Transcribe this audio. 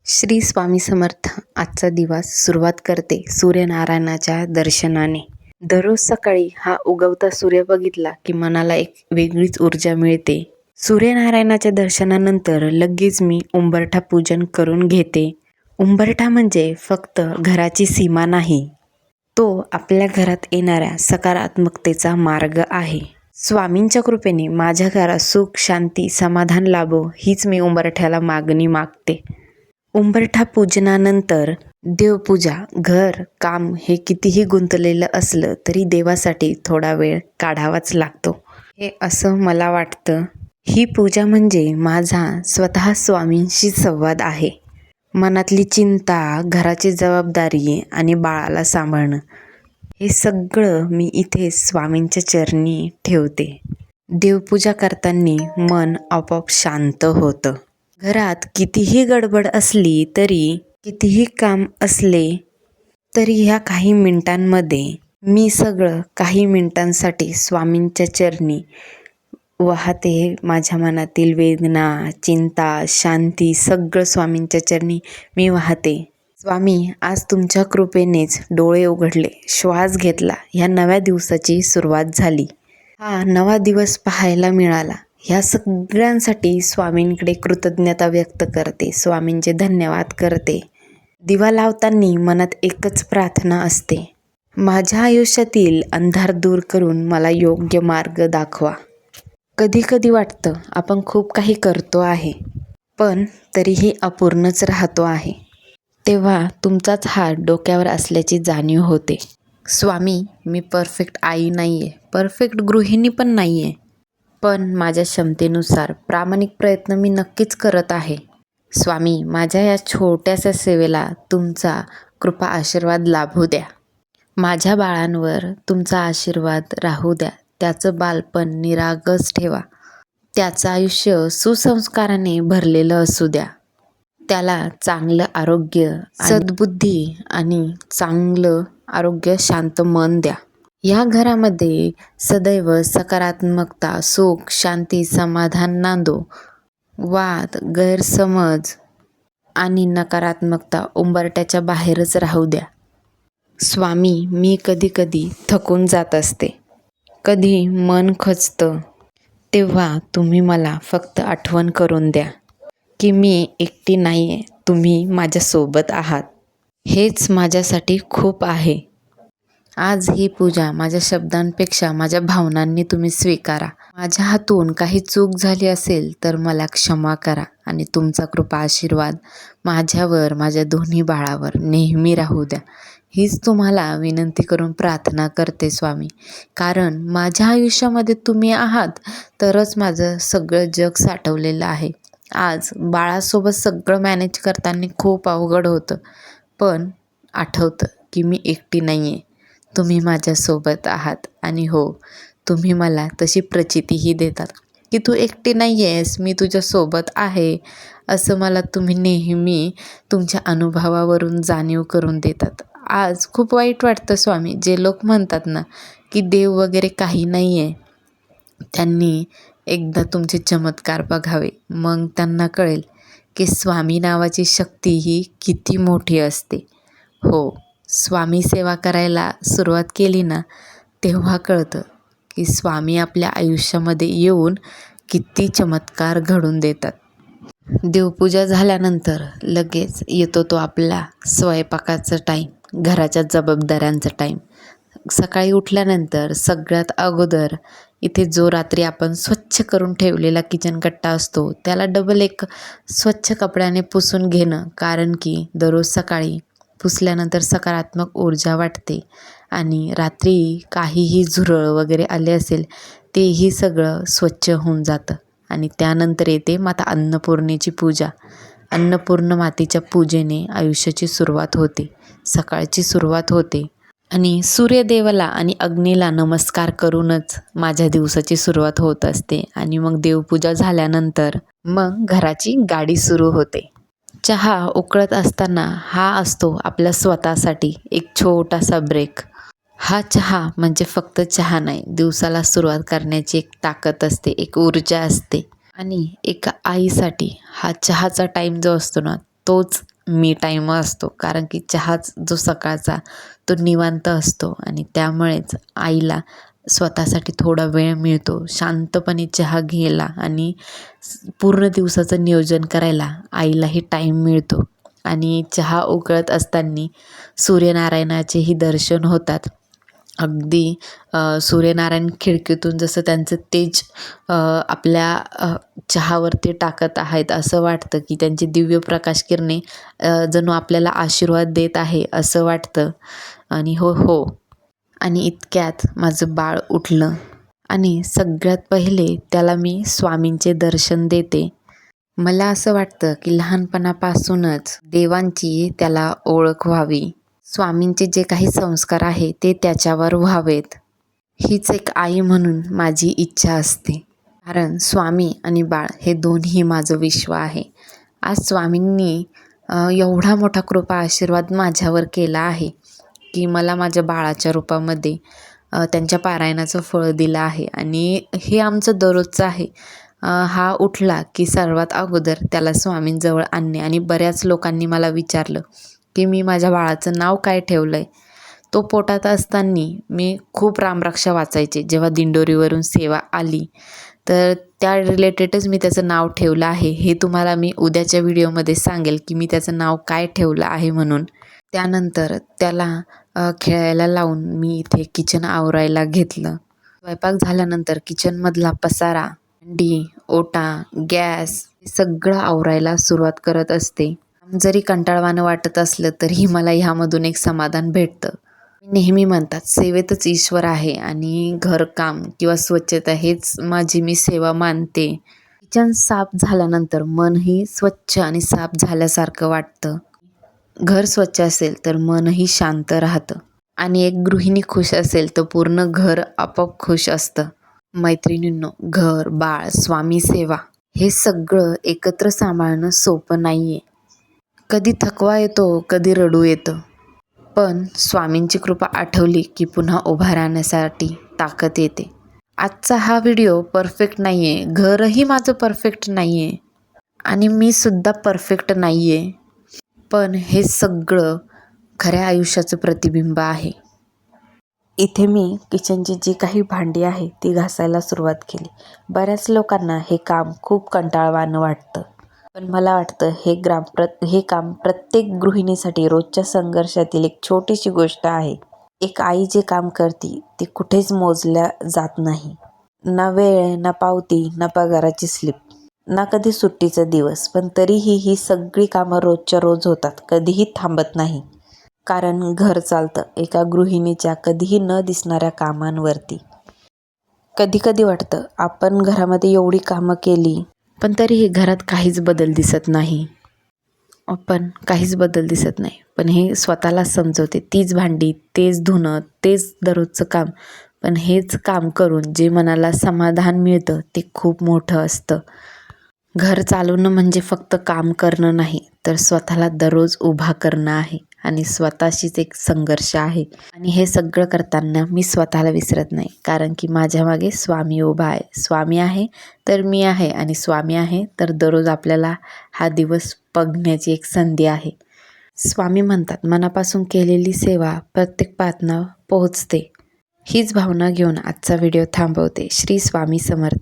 श्री स्वामी समर्थ. आजचा दिवस सुरुवात करते सूर्यनारायणाच्या दर्शनाने. दररोज सकाळी हा उगवता सूर्य बघितला की मनाला एक वेगळीच ऊर्जा मिळते. सूर्यनारायणाच्या दर्शनानंतर लगेच मी उंबरठा पूजन करून घेते. उंबरठा म्हणजे फक्त घराची सीमा नाही, तो आपल्या घरात येणाऱ्या सकारात्मकतेचा मार्ग आहे. स्वामींच्या कृपेने माझ्या घरात सुख, शांती, समाधान लाभो हीच मी उंबरठ्याला मागणी मागते. उंबरठा पूजनानंतर देवपूजा. घर काम हे कितीही गुंतलेलं असलं तरी देवासाठी थोडा वेळ काढावाच लागतो, हे असं मला वाटतं. ही पूजा म्हणजे माझा स्वतः स्वामींशी संवाद आहे. मनातली चिंता, घराची जबाबदारी आणि बाळाला सांभाळणं हे सगळं मी इथे स्वामींच्या चरणी ठेवते. देवपूजा करताना मन आपोआप शांत होतं. घरात कितीही गडबड असली तरी, कितीही काम असले तरी ह्या काही मिनिटांमध्ये मी सगळं काही मिनिटांसाठी स्वामींच्या चरणी वाहते. माझ्या मनातील वेदना, चिंता, शांती सगळं स्वामींच्या चरणी मी वाहते. स्वामी, आज तुमच्या कृपेनेच डोळे उघडले, श्वास घेतला, ह्या नव्या दिवसाची सुरुवात झाली. हा नवा दिवस पाहायला मिळाला. ह्या सगळ्यांसाठी स्वामींकडे कृतज्ञता व्यक्त करते. स्वामींचे धन्यवाद करते. दिवा लावताना मनात एकच प्रार्थना असते, माझ्या आयुष्यातील अंधार दूर करून मला योग्य मार्ग दाखवा. कधी कधी वाटतं आपण खूप काही करतो आहे, पण तरीही अपूर्णच राहतो आहे. तेव्हा तुमचाच हात डोक्यावर असल्याची जाणीव होते. स्वामी, मी परफेक्ट आई नाही आहे, परफेक्ट गृहिणी पण नाही आहे, पण माझ्या क्षमतेनुसार प्रामाणिक प्रयत्न मी नक्कीच करत आहे. स्वामी, माझ्या या छोट्याशा सेवेला तुमचा कृपा आशीर्वाद लाभू द्या. माझ्या बाळांवर तुमचा आशीर्वाद राहू द्या. त्याचं बालपण निरागस ठेवा. त्याचं आयुष्य सुसंस्काराने भरलेलं असू द्या. त्याला चांगलं आरोग्य, सद्बुद्धी आणि चांगलं आरोग्य, शांत मन द्या. या घरामध्ये सदैव सकारात्मकता, सुख, शांती, समाधान नांदो. वाद, गैरसमज आणि नकारात्मकता उंबरठ्याच्या बाहेरच राहू द्या. स्वामी, मी कधी कधी थकून जात असते, कधी मन खचतं, तेव्हा तुम्ही मला फक्त आठवण करून द्या की मी एकटी नाही आहे, तुम्ही माझ्यासोबत आहात. हेच माझ्यासाठी खूप आहे. आज ही पूजा माझ्या शब्दांपेक्षा माझ्या भावनांनी तुम्ही स्वीकारा. माझ्या हातून काही चूक झाली असेल तर मला क्षमा करा आणि तुमचा कृपा आशीर्वाद माझ्यावर, माझ्या दोन्ही बाळावर नेहमी राहू द्या. हीच तुम्हाला विनंती करून प्रार्थना करते स्वामी. कारण माझ्या आयुष्यामध्ये तुम्ही आहात तरच माझं सगळं जग साठवलेलं आहे. आज बाळासोबत सगळं मॅनेज करताना खूप अवघड होतं, पण आठवतं की मी एकटी नाही आहे, तुम्ही माझ्यासोबत आहात. आणि हो, तुम्ही मला तशी प्रचितीही देतात की तू एकटी नाही आहेस, मी तुझ्यासोबत आहे, असं मला तुम्ही नेहमी तुमच्या अनुभवावरून जाणीव करून देतात. आज खूप वाईट वाटतं स्वामी, जे लोक म्हणतात ना की देव वगैरे काही नाही आहे, त्यांनी एकदा तुमचे चमत्कार बघावे, मग त्यांना कळेल की स्वामी नावाची शक्ती ही किती मोठी असते. हो, स्वामी सेवा करायला सुरुवात केली ना तेव्हा कळतं की स्वामी आपल्या आयुष्यामध्ये येऊन किती चमत्कार घडून देतात. देवपूजा झाल्यानंतर लगेच येतो तो आपला स्वयंपाकाचा टाईम, घराच्या जबाबदाऱ्यांचा टाईम. सकाळी उठल्यानंतर सगळ्यात अगोदर इथे जो रात्री आपण स्वच्छ करून ठेवलेला किचन कट्टा असतो त्याला डबल एक स्वच्छ कपड्याने पुसून घेणं, कारण की दररोज सकाळी पुसल्यानंतर सकारात्मक ऊर्जा वाटते आणि रात्री काहीही झुरळ वगैरे आले असेल तेही सगळं स्वच्छ होऊन जातं. आणि त्यानंतर येते माता अन्नपूर्णेची पूजा. अन्नपूर्ण मातेच्या पूजेने आयुष्याची सुरुवात होते, सकाळची सुरुवात होते. आणि सूर्यदेवाला आणि अग्नीला नमस्कार करूनच माझ्या दिवसाची सुरुवात होत असते. आणि मग देवपूजा झाल्यानंतर मग घराची गाडी सुरू होते. चहा उकळत असताना हा असतो आपल्या स्वतःसाठी एक छोटासा ब्रेक. हा चहा म्हणजे फक्त चहा नाही, दिवसाला सुरुवात करण्याची एक ताकद असते, एक ऊर्जा असते. आणि एका आईसाठी हा चहाचा टाईम जो असतो ना तोच मी टाईम असतो, कारण की चहाच जो सकाळचा तो निवांत असतो आणि त्यामुळेच आईला स्वतःसाठी थोडा वेळ मिळतो शांतपणे चहा घ्यायला आणि पूर्ण दिवसाचं नियोजन करायला आईलाही टाईम मिळतो. आणि चहा उकळत असताना सूर्यनारायणाचेही दर्शन होतात. अगदी सूर्यनारायण खिडकीतून जसं त्यांचं तेज आपल्या चहावरती टाकत आहेत असं वाटतं, की त्यांची दिव्य प्रकाश किरणे जणू आपल्याला आशीर्वाद देत आहे असं वाटतं. आणि हो आणि इतक्यात माझं बाळ उठलं आणि सगळ्यात पहिले त्याला मी स्वामींचे दर्शन देते. मला असं वाटतं, की लहानपणापासूनच देवांची त्याला ओळख व्हावी. स्वामींचे जे काही संस्कार आहे ते त्याच्यावर व्हावेत. हीच एक आई म्हणून माझी इच्छा असते. कारण स्वामी आणि बाळ हे दोन्ही माझं विश्व आहे. आज स्वामींनी एवढा मोठा कृपा आशीर्वाद माझ्यावर केला आहे, की मला माझ्या बाळाच्या रूपामध्ये त्यांच्या पारायणाचं फळ दिलं आहे. आणि हे आमचं दररोजचं आहे. हा उठला की सर्वात अगोदर त्याला स्वामींजवळ आणणे. आणि बऱ्याच लोकांनी मला विचारलं, की मी माझ्या बाळाचं नाव काय ठेवलं आहे. तो पोटात असताना मी खूप रामरक्षा वाचायचे. जेव्हा दिंडोरीवरून सेवा आली तर त्या रिलेटेडच मी त्याचं नाव ठेवलं आहे. हे तुम्हाला मी उद्याच्या व्हिडिओमध्ये सांगेल, की मी त्याचं नाव काय ठेवलं आहे म्हणून. त्यानंतर त्याला खेळायला लावून मी इथे किचन आवरायला घेतलं. स्वयंपाक झाल्यानंतर किचनमधला पसारा, भांडी, ओटा, गॅस हे सगळं आवरायला सुरुवात करत असते. जरी कंटाळवाणं वाटत असलं तरीही मला ह्यामधून एक समाधान भेटतं. नेहमी म्हणतात सेवेतच ईश्वर आहे आणि घरकाम किंवा स्वच्छता हेच माझी मी सेवा मानते. किचन साफ झाल्यानंतर मनही स्वच्छ आणि साफ झाल्यासारखं वाटतं. घर स्वच्छ असेल तर मनही शांत राहतं. आणि एक गृहिणी खुश असेल तर पूर्ण घर आपोआप खुश असतं. मैत्रिणींनो, घर, बाळ, स्वामी सेवा हे सगळं एकत्र सांभाळणं सोपं नाही आहे. कधी थकवा येतो, कधी रडू येतं. पण स्वामींची कृपा आठवली की पुन्हा उभा राहण्यासाठी ताकद येते. आजचा हा व्हिडिओ परफेक्ट नाही आहे. घरही माझं परफेक्ट नाही आहे आणि मी सुद्धा परफेक्ट नाही आहे. पण हे सगळं खऱ्या आयुष्याचं प्रतिबिंब आहे. इथे मी किचनची जी काही भांडी आहे ती घासायला सुरुवात केली. बऱ्याच लोकांना हे काम खूप कंटाळवाणं वाटतं. पण मला वाटतं हे काम प्रत्येक गृहिणीसाठी रोजच्या संघर्षातील एक छोटीशी गोष्ट आहे. एक आई जे काम करते ते कुठेच मोजल्या जात नाही. ना वेळ, ना पावती, ना पगाराची स्लिप, ना कधी सुट्टीचा दिवस. पण तरीही ही सगळी कामं रोजच्या रोज होतात, कधीही थांबत नाही. कारण घर चालतं एका गृहिणीच्या कधीही न दिसणाऱ्या कामांवरती. कधी कधी वाटतं आपण घरामध्ये एवढी कामं केली पण तरीही घरात काहीच बदल दिसत नाही. पण हे स्वतःला समजवते. तीच भांडी, तेच धुणं, तेच दररोजचं काम. पण हेच काम करून जे मनाला समाधान मिळतं ते खूप मोठं असतं. घर चालवणं म्हणजे फक्त काम करणं नाही, तर स्वतःला दररोज उभा करणं आहे आणि स्वतःशीच एक संघर्ष आहे. आणि हे सगळं करताना मी स्वतःला विसरत नाही, कारण की माझ्या मागे स्वामी उभा आहे. स्वामी आहे तर मी आहे आणि स्वामी आहे तर दररोज आपल्याला हा दिवस बघण्याची एक संधी आहे. स्वामी म्हणतात, मनापासून केलेली सेवा प्रत्येक पातळीवर पोहोचते. हीच भावना घेऊन आजचा व्हिडिओ थांबवते. श्री स्वामी समर्थ.